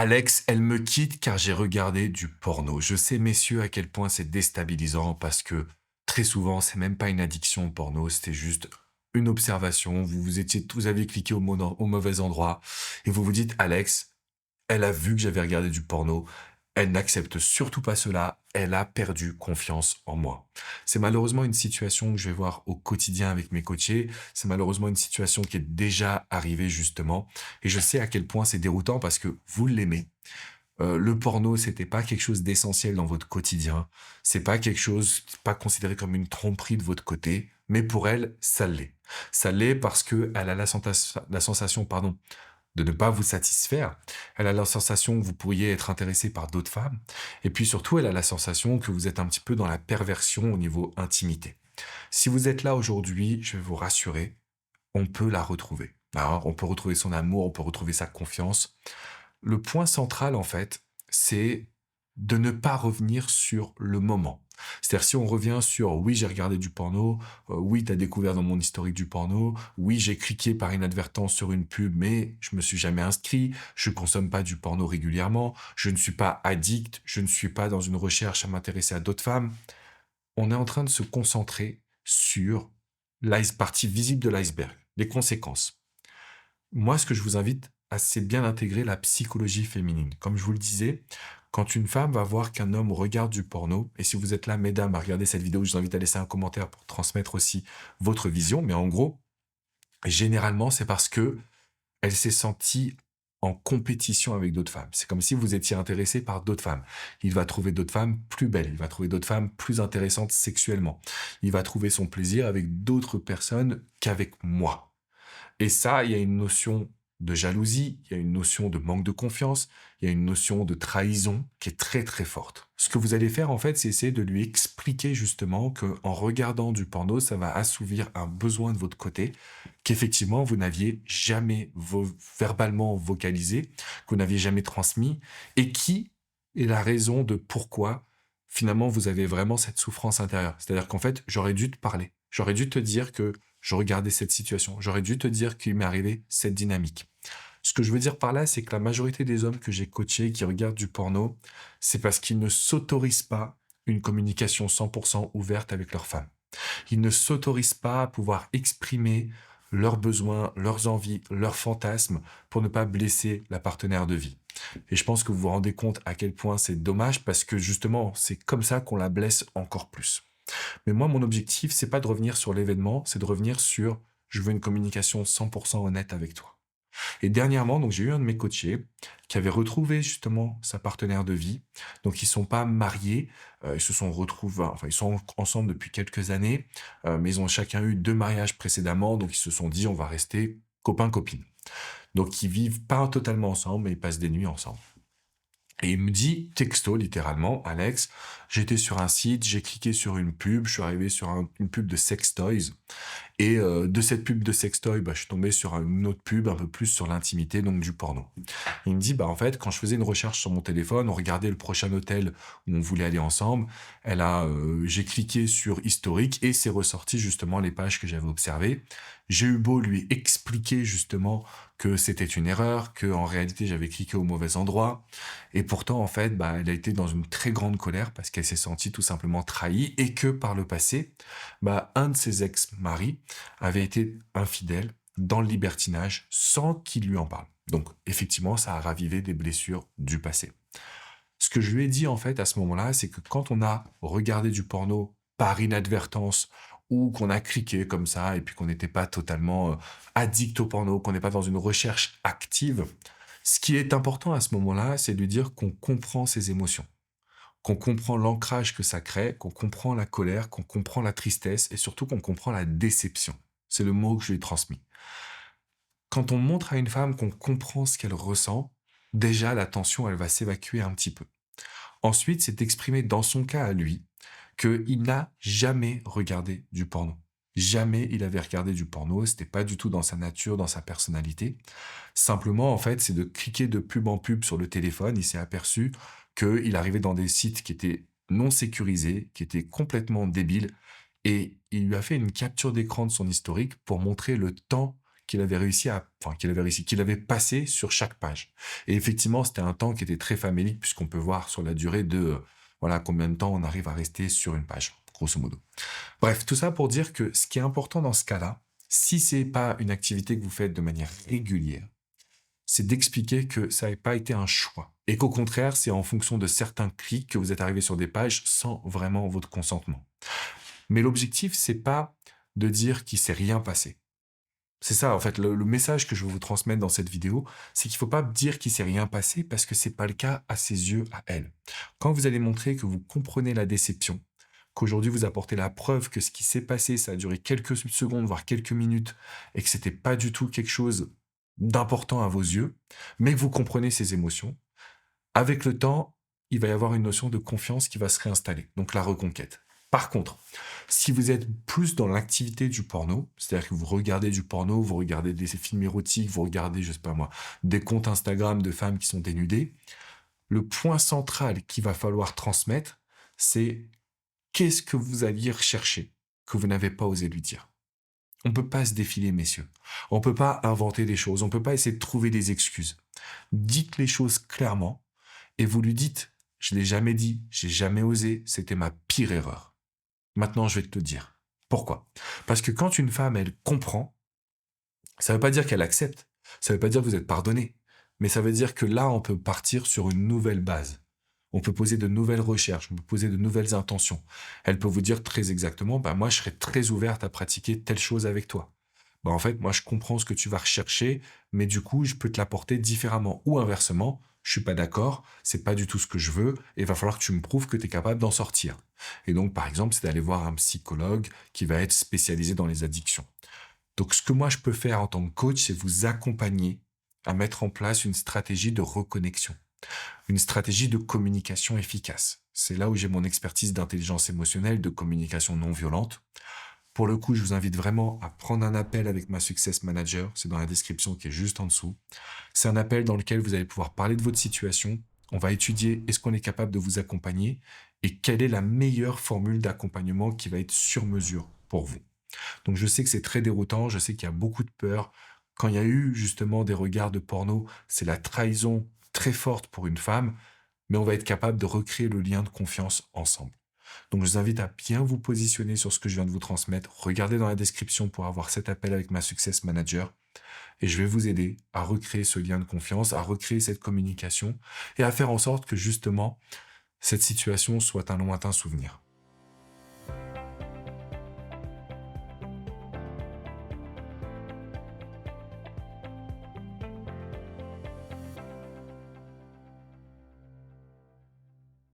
Alex, elle me quitte car j'ai regardé du porno. Je sais, messieurs, à quel point c'est déstabilisant parce que très souvent, c'est même pas une addiction au porno, c'était juste une observation. Vous avez cliqué au mauvais endroit et vous vous dites, Alex, elle a vu que j'avais regardé du porno. Elle n'accepte surtout pas cela. Elle a perdu confiance en moi. C'est malheureusement une situation que je vais voir au quotidien avec mes coachés. C'est malheureusement une situation qui est déjà arrivée justement. Et je sais à quel point c'est déroutant parce que vous l'aimez. Le porno, c'était pas quelque chose d'essentiel dans votre quotidien. C'est pas quelque chose, pas considéré comme une tromperie de votre côté. Mais pour elle, ça l'est. Ça l'est parce que elle a la sensation, pardon, de ne pas vous satisfaire. Elle a la sensation que vous pourriez être intéressé par d'autres femmes. Et puis surtout, elle a la sensation que vous êtes un petit peu dans la perversion au niveau intimité. Si vous êtes là aujourd'hui, je vais vous rassurer, on peut la retrouver. Alors, on peut retrouver son amour, on peut retrouver sa confiance. Le point central, en fait, c'est de ne pas revenir sur le moment. C'est-à-dire, si on revient sur oui, j'ai regardé du porno, oui, tu as découvert dans mon historique du porno, oui, j'ai cliqué par inadvertance sur une pub, mais je me suis jamais inscrit, je consomme pas du porno régulièrement, je ne suis pas addict, je ne suis pas dans une recherche à m'intéresser à d'autres femmes. On est en train de se concentrer sur partie visible de l'iceberg, les conséquences. Moi, ce que je vous invite à, c'est bien intégrer la psychologie féminine. Comme je vous le disais, quand une femme va voir qu'un homme regarde du porno, et si vous êtes là, mesdames, à regarder cette vidéo, je vous invite à laisser un commentaire pour transmettre aussi votre vision. Mais en gros, généralement, c'est parce que elle s'est sentie en compétition avec d'autres femmes. C'est comme si vous étiez intéressé par d'autres femmes. Il va trouver d'autres femmes plus belles, il va trouver d'autres femmes plus intéressantes sexuellement. Il va trouver son plaisir avec d'autres personnes qu'avec moi. Et ça, il y a une notion de jalousie, il y a une notion de manque de confiance, il y a une notion de trahison qui est très très forte. Ce que vous allez faire en fait, c'est essayer de lui expliquer justement que en regardant du porno, ça va assouvir un besoin de votre côté qu'effectivement vous n'aviez jamais verbalement vocalisé, que vous n'aviez jamais transmis, et qui est la raison de pourquoi finalement vous avez vraiment cette souffrance intérieure. C'est-à-dire qu'en fait, j'aurais dû te parler, j'aurais dû te dire que je regardais cette situation. J'aurais dû te dire qu'il m'est arrivé cette dynamique. Ce que je veux dire par là, c'est que la majorité des hommes que j'ai coachés qui regardent du porno, c'est parce qu'ils ne s'autorisent pas une communication 100% ouverte avec leur femme. Ils ne s'autorisent pas à pouvoir exprimer leurs besoins, leurs envies, leurs fantasmes pour ne pas blesser la partenaire de vie. Et je pense que vous vous rendez compte à quel point c'est dommage parce que justement, c'est comme ça qu'on la blesse encore plus. Mais moi, mon objectif, c'est pas de revenir sur l'événement, c'est de revenir sur je veux une communication 100% honnête avec toi. Et dernièrement, donc j'ai eu un de mes coachés qui avait retrouvé justement sa partenaire de vie. Donc ils sont pas mariés, ils se sont retrouvés, enfin ils sont ensemble depuis quelques années, mais ils ont chacun eu 2 mariages précédemment, donc ils se sont dit on va rester copain-copine. Donc ils vivent pas totalement ensemble, mais ils passent des nuits ensemble. Et il me dit, texto littéralement, Alex, j'étais sur un site, j'ai cliqué sur une pub, je suis arrivé sur une pub de sex toys. Et de cette pub de sextoy, bah, je suis tombé sur une autre pub un peu plus sur l'intimité, donc du porno. Il me dit, bah en fait, quand je faisais une recherche sur mon téléphone, on regardait le prochain hôtel où on voulait aller ensemble. J'ai cliqué sur historique et c'est ressorti justement les pages que j'avais observées. J'ai eu beau lui expliquer justement que c'était une erreur, que en réalité j'avais cliqué au mauvais endroit, et pourtant en fait, bah, elle a été dans une très grande colère parce qu'elle s'est sentie tout simplement trahie et que par le passé, bah, un de ses ex-maris avait été infidèle dans le libertinage sans qu'il lui en parle. Donc, effectivement, ça a ravivé des blessures du passé. Ce que je lui ai dit, en fait, à ce moment-là, c'est que quand on a regardé du porno par inadvertance ou qu'on a cliqué comme ça et puis qu'on n'était pas totalement addict au porno, qu'on n'est pas dans une recherche active, ce qui est important à ce moment-là, c'est de lui dire qu'on comprend ses émotions, qu'on comprend l'ancrage que ça crée, qu'on comprend la colère, qu'on comprend la tristesse et surtout qu'on comprend la déception. C'est le mot que je lui ai transmis. Quand on montre à une femme qu'on comprend ce qu'elle ressent, déjà la tension, elle va s'évacuer un petit peu. Ensuite, c'est d'exprimer dans son cas à lui qu'il n'a jamais regardé du porno. Jamais il avait regardé du porno, c'était pas du tout dans sa nature, dans sa personnalité. Simplement, en fait, c'est de cliquer de pub en pub sur le téléphone, il s'est aperçu qu'il arrivait dans des sites qui étaient non sécurisés, qui étaient complètement débiles, et il lui a fait une capture d'écran de son historique pour montrer le temps qu'il avait passé sur chaque page. Et effectivement, c'était un temps qui était très famélique puisqu'on peut voir sur la durée de, voilà, combien de temps on arrive à rester sur une page, grosso modo. Bref, tout ça pour dire que ce qui est important dans ce cas-là, si c'est pas une activité que vous faites de manière régulière, c'est d'expliquer que ça n'a pas été un choix et qu'au contraire, c'est en fonction de certains clics que vous êtes arrivé sur des pages sans vraiment votre consentement. Mais l'objectif, c'est pas de dire qu'il s'est rien passé. C'est ça, en fait, le message que je veux vous transmettre dans cette vidéo, c'est qu'il faut pas dire qu'il s'est rien passé parce que c'est pas le cas à ses yeux, à elle. Quand vous allez montrer que vous comprenez la déception, qu'aujourd'hui vous apportez la preuve que ce qui s'est passé, ça a duré quelques secondes, voire quelques minutes, et que c'était pas du tout quelque chose d'important à vos yeux, mais que vous comprenez ses émotions, avec le temps, il va y avoir une notion de confiance qui va se réinstaller, donc la reconquête. Par contre, si vous êtes plus dans l'activité du porno, c'est-à-dire que vous regardez du porno, vous regardez des films érotiques, vous regardez, je sais pas moi, des comptes Instagram de femmes qui sont dénudées, le point central qu'il va falloir transmettre, c'est qu'est-ce que vous alliez rechercher que vous n'avez pas osé lui dire. On ne peut pas se défiler, messieurs. On ne peut pas inventer des choses. On ne peut pas essayer de trouver des excuses. Dites les choses clairement et vous lui dites, je l'ai jamais dit, j'ai jamais osé, c'était ma pire erreur. Maintenant, je vais te le dire. Pourquoi? Parce que quand une femme, elle comprend, ça ne veut pas dire qu'elle accepte, ça ne veut pas dire que vous êtes pardonné, mais ça veut dire que là, on peut partir sur une nouvelle base. On peut poser de nouvelles recherches, on peut poser de nouvelles intentions. Elle peut vous dire très exactement, bah moi, je serais très ouverte à pratiquer telle chose avec toi. Bah en fait, moi, je comprends ce que tu vas rechercher, mais du coup, je peux te l'apporter différemment. Ou inversement, je suis pas d'accord, c'est pas du tout ce que je veux, et il va falloir que tu me prouves que tu es capable d'en sortir. Et donc, par exemple, c'est d'aller voir un psychologue qui va être spécialisé dans les addictions. Donc, ce que moi, je peux faire en tant que coach, c'est vous accompagner à mettre en place une stratégie de reconnexion, une stratégie de communication efficace. C'est là où j'ai mon expertise d'intelligence émotionnelle, de communication non violente. Pour le coup, je vous invite vraiment à prendre un appel avec ma Success Manager. C'est dans la description qui est juste en dessous. C'est un appel dans lequel vous allez pouvoir parler de votre situation. On va étudier est-ce qu'on est capable de vous accompagner et quelle est la meilleure formule d'accompagnement qui va être sur mesure pour vous. Donc je sais que c'est très déroutant, je sais qu'il y a beaucoup de peur. Quand il y a eu justement des regards de porno, c'est la trahison très forte pour une femme, mais on va être capable de recréer le lien de confiance ensemble. Donc je vous invite à bien vous positionner sur ce que je viens de vous transmettre. Regardez dans la description pour avoir cet appel avec ma Success Manager. Et je vais vous aider à recréer ce lien de confiance, à recréer cette communication et à faire en sorte que justement cette situation soit un lointain souvenir.